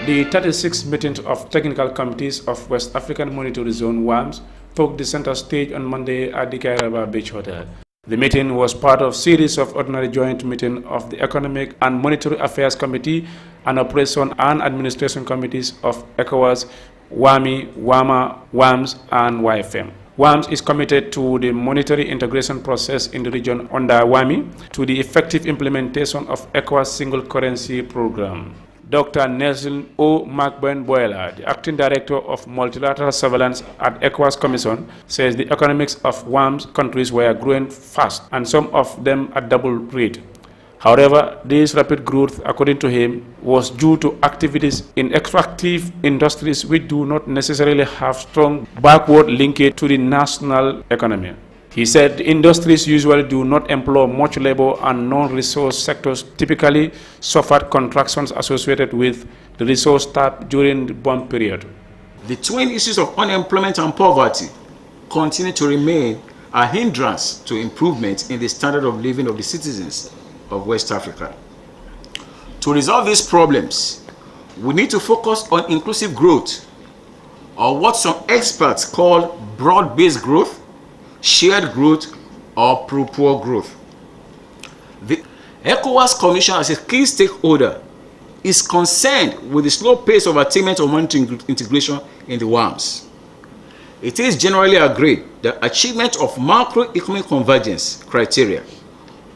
The 36th meeting of technical committees of West African Monetary Zone (Wamz) took the center stage on Monday at the Kairaba Beach Hotel. The meeting was part of a series of ordinary joint meetings of the Economic and Monetary Affairs Committee and Operation and Administration Committees of ECOWAS, WAMI, WAMA, Wamz, and YFM. Wamz is committed to the monetary integration process in the region under WAMI to the effective implementation of ECOWAS single currency program. Dr. Nelson O. McBain-Boyla, the acting director of multilateral surveillance at ECOWAS Commission, says the economics of WAM's countries were growing fast and some of them at double rate. However, this rapid growth, according to him, was due to activities in extractive industries which do not necessarily have strong backward linkage to the national economy. He said the industries usually do not employ much labor and non-resource sectors typically suffered contractions associated with the resource tap during the boom period. The twin issues of unemployment and poverty continue to remain a hindrance to improvement in the standard of living of the citizens of West Africa. To resolve these problems, we need to focus on inclusive growth, or what some experts call broad-based growth, shared growth, or pro-poor growth. The ECOWAS Commission, as a key stakeholder, is concerned with the slow pace of attainment of monetary integration in the WAMS. It is generally agreed that achievement of macroeconomic convergence criteria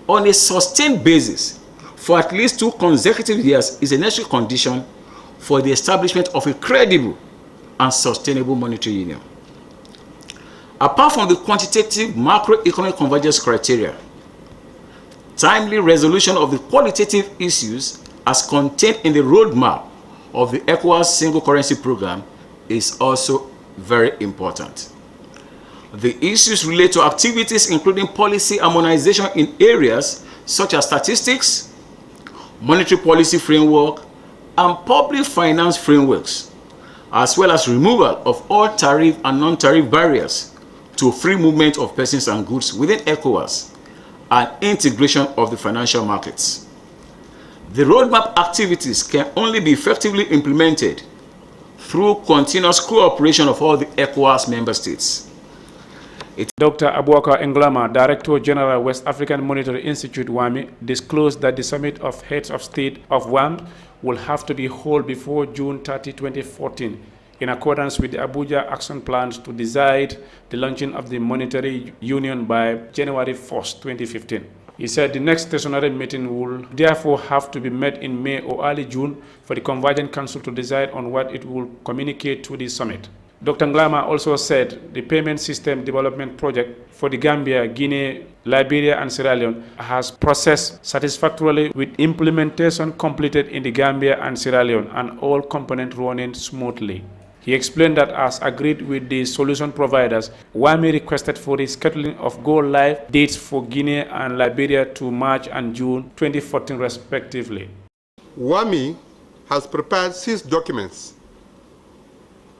on a sustained basis for at least 2 consecutive years is a necessary condition for the establishment of a credible and sustainable monetary union. Apart from the quantitative macroeconomic convergence criteria, timely resolution of the qualitative issues as contained in the roadmap of the ECOWAS single currency program is also very important. The issues relate to activities including policy harmonization in areas such as statistics, monetary policy framework, and public finance frameworks, as well as removal of all tariff and non-tariff barriers to free movement of persons and goods within ECOWAS and integration of the financial markets. The roadmap activities can only be effectively implemented through continuous cooperation of all the ECOWAS member states. Dr. Abuaka Englama, Director General, West African Monetary Institute, WAMI, disclosed that the summit of heads of state of WAM will have to be held before June 30, 2014, in accordance with the Abuja action plans to decide the launching of the monetary union by January 1st, 2015. He said the next stationary meeting will therefore have to be met in May or early June for the Convergent Council to decide on what it will communicate to the summit. Dr. Nglama also said the payment system development project for the Gambia, Guinea, Liberia, and Sierra Leone has processed satisfactorily with implementation completed in the Gambia and Sierra Leone and all components running smoothly. He explained that as agreed with the solution providers, WAMI requested for the scheduling of go-live dates for Guinea and Liberia to March and June 2014 respectively. WAMI has prepared 6 documents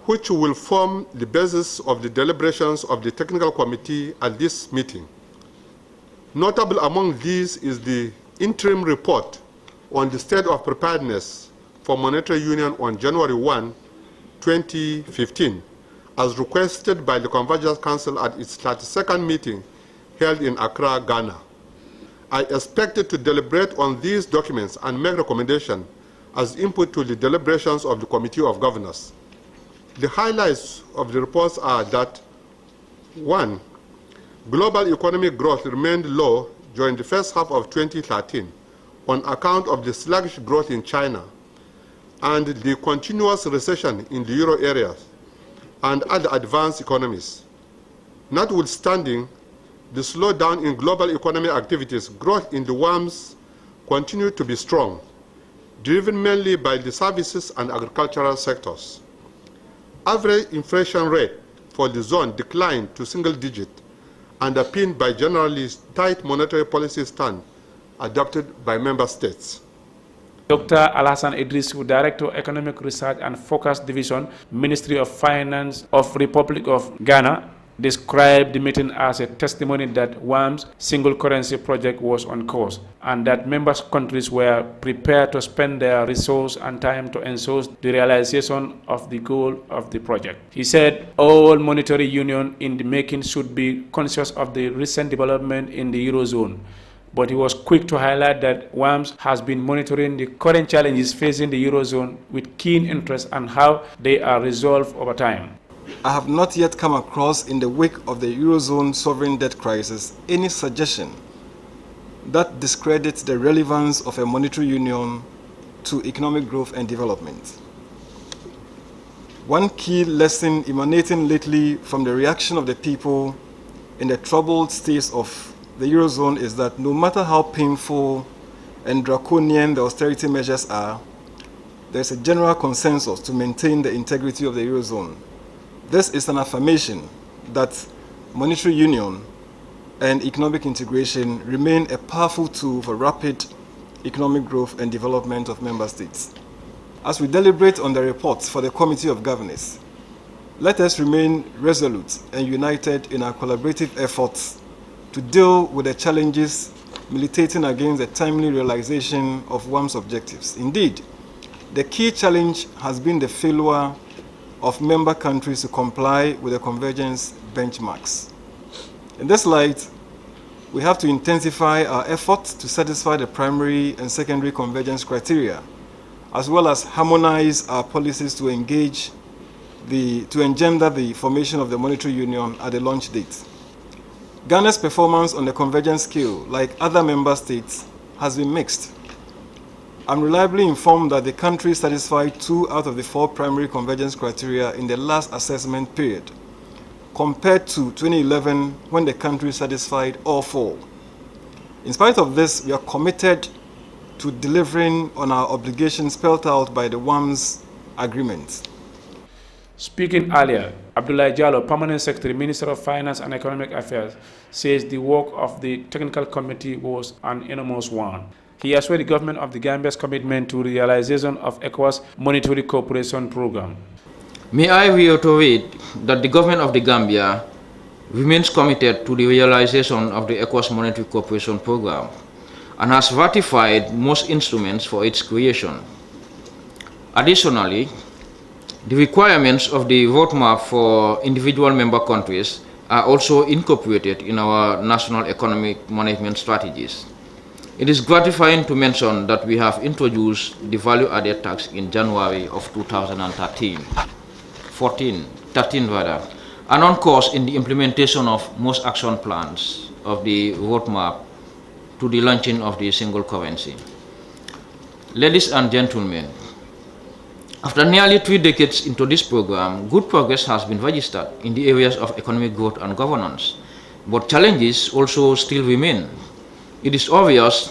which will form the basis of the deliberations of the technical committee at this meeting. Notable among these is the interim report on the state of preparedness for monetary union on January 1, 2015, as requested by the Convergence Council at its 32nd meeting held in Accra, Ghana. I expected to deliberate on these documents and make recommendations as input to the deliberations of the Committee of Governors. The highlights of the reports are that 1. Global economic growth remained low during the first half of 2013 on account of the sluggish growth in China and the continuous recession in the euro area and other advanced economies. Notwithstanding the slowdown in global economic activities, growth in the WAMS continued to be strong, driven mainly by the services and agricultural sectors. Average inflation rate for the zone declined to single digit, underpinned by generally tight monetary policy stand adopted by member states. Dr. Alhassan Idrisu, Director, Economic Research and Focus Division, Ministry of Finance of Republic of Ghana, described the meeting as a testimony that Wamz single currency project was on course and that member countries were prepared to spend their resource and time to ensure the realization of the goal of the project. He said all monetary union in the making should be conscious of the recent development in the Eurozone, but he was quick to highlight that Wamz has been monitoring the current challenges facing the Eurozone with keen interest and how they are resolved over time. I have not yet come across in the wake of the Eurozone sovereign debt crisis any suggestion that discredits the relevance of a monetary union to economic growth and development. One key lesson emanating lately from the reaction of the people in the troubled states of the Eurozone is that no matter how painful and draconian the austerity measures are, there is a general consensus to maintain the integrity of the Eurozone. This is an affirmation that monetary union and economic integration remain a powerful tool for rapid economic growth and development of member states. As we deliberate on the reports for the Committee of Governors, let us remain resolute and united in our collaborative efforts to deal with the challenges militating against the timely realization of Wamz objectives. Indeed, the key challenge has been the failure of member countries to comply with the convergence benchmarks. In this light, we have to intensify our efforts to satisfy the primary and secondary convergence criteria, as well as harmonize our policies to engender the formation of the monetary union at the launch date. Ghana's performance on the convergence scale, like other member states, has been mixed. I'm reliably informed that the country satisfied 2 out of the 4 primary convergence criteria in the last assessment period, compared to 2011 when the country satisfied all 4. In spite of this, we are committed to delivering on our obligations spelled out by the Wamz agreement. Speaking earlier, Abdoulaye Diallo, Permanent Secretary, Minister of Finance and Economic Affairs, says the work of the technical committee was an enormous one. He assured the government of the Gambia's commitment to realization of ECOWAS monetary cooperation program. May I reiterate that the government of the Gambia remains committed to the realization of the ECOWAS monetary cooperation program and has ratified most instruments for its creation. Additionally, the requirements of the roadmap for individual member countries are also incorporated in our national economic management strategies. It is gratifying to mention that we have introduced the value-added tax in January of 2013, and on course in the implementation of most action plans of the roadmap to the launching of the single currency. Ladies and gentlemen, after nearly 3 decades into this program, good progress has been registered in the areas of economic growth and governance, but challenges also still remain. It is obvious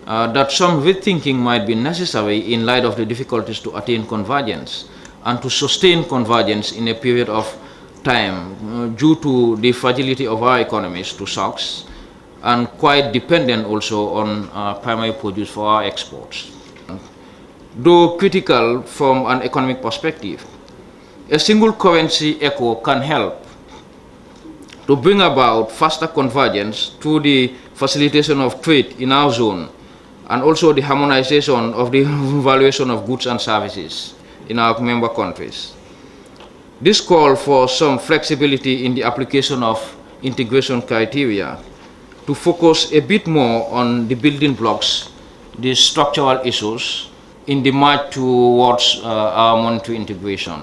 that some rethinking might be necessary in light of the difficulties to attain convergence and to sustain convergence in a period of time due to the fragility of our economies to shocks and quite dependent also on primary produce for our exports. Though critical from an economic perspective, a single currency ECO can help to bring about faster convergence through the facilitation of trade in our zone and also the harmonization of the valuation of goods and services in our member countries. This call for some flexibility in the application of integration criteria to focus a bit more on the building blocks, the structural issues, in the march towards our monetary integration.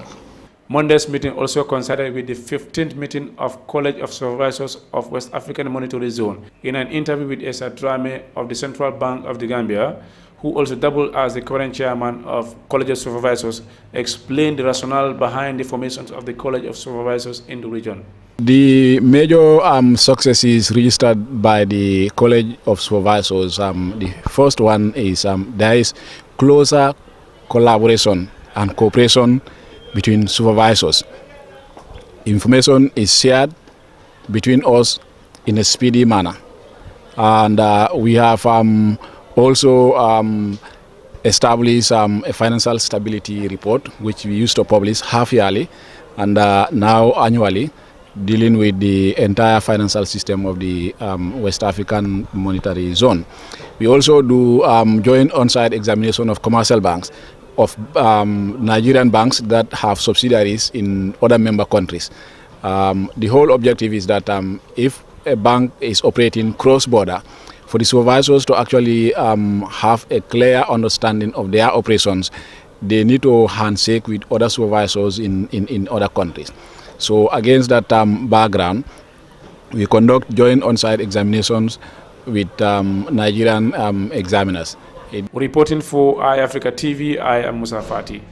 Monday's meeting also coincided with the 15th meeting of College of Supervisors of West African Monetary Zone. In an interview with Esa Drame of the Central Bank of the Gambia, who also doubled as the current chairman of College of Supervisors, explained the rationale behind the formation of the College of Supervisors in the region. The major successes registered by the College of Supervisors, the first one is there is closer collaboration and cooperation between supervisors. Information is shared between us in a speedy manner. And we have also established a financial stability report, which we used to publish half-yearly and now annually. dealing with the entire financial system of the West African Monetary Zone. We also do joint on-site examination of commercial banks, of Nigerian banks that have subsidiaries in other member countries. The whole objective is that if a bank is operating cross-border, for the supervisors to actually have a clear understanding of their operations, they need to handshake with other supervisors in other countries. So against that background, we conduct joint on-site examinations with Nigerian examiners. Reporting for iAfrica TV, I am Musa Fati.